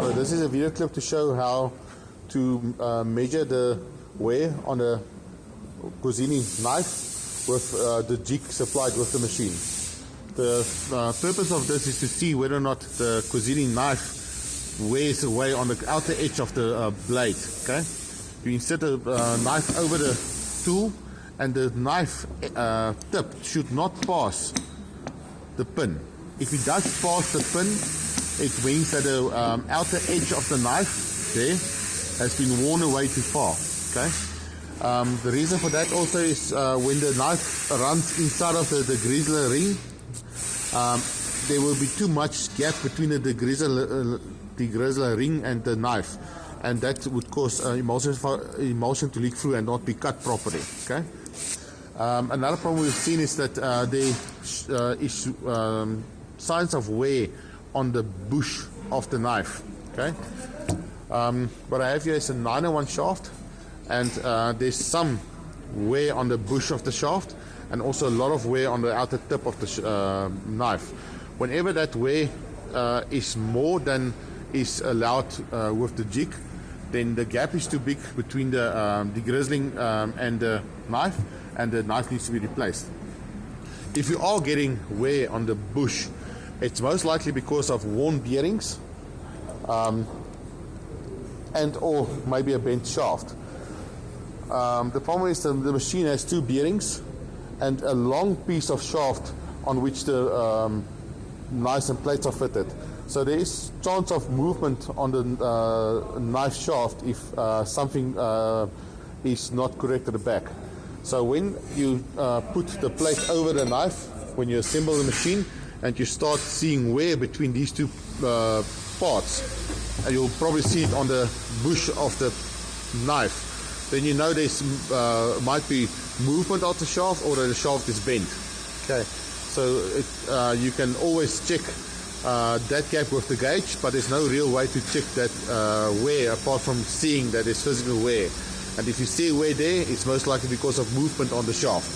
Alright, this is a video clip to show how to measure the wear on a cozzini knife with the jig supplied with the machine. The purpose of this is to see whether or not the cozzini knife wears away on the outer edge of the blade. Okay, you insert a knife over the tool, and the knife tip should not pass the pin. If it does pass the pin, it means that the outer edge of the knife there has been worn away too far. Okay. The reason for that also is when the knife runs inside of the degrizzler ring, there will be too much gap between the degrizzler ring and the knife, and that would cause emulsion to leak through and not be cut properly. Okay. Another problem we've seen is that there is signs of wear on the bush of the knife. Okay. What I have here is a 901 shaft, and there's some wear on the bush of the shaft and also a lot of wear on the outer tip of the knife. Whenever that wear is more than is allowed with the jig, then the gap is too big between the degrizzling and the knife needs to be replaced. If you are getting wear on the bush, it's most likely because of worn bearings and or maybe a bent shaft. The problem is the machine has two bearings and a long piece of shaft on which the knives and plates are fitted. So there is chance of movement on the knife shaft if something is not correct at the back. So when you put the plate over the knife, when you assemble the machine and you start seeing wear between these two parts, and you'll probably see it on the bush of the knife, then you know there's might be movement of the shaft or that the shaft is bent. Okay, so you can always check that gap with the gauge, but there's no real way to check that wear apart from seeing that there's physical wear. And if you see wear there, it's most likely because of movement on the shaft.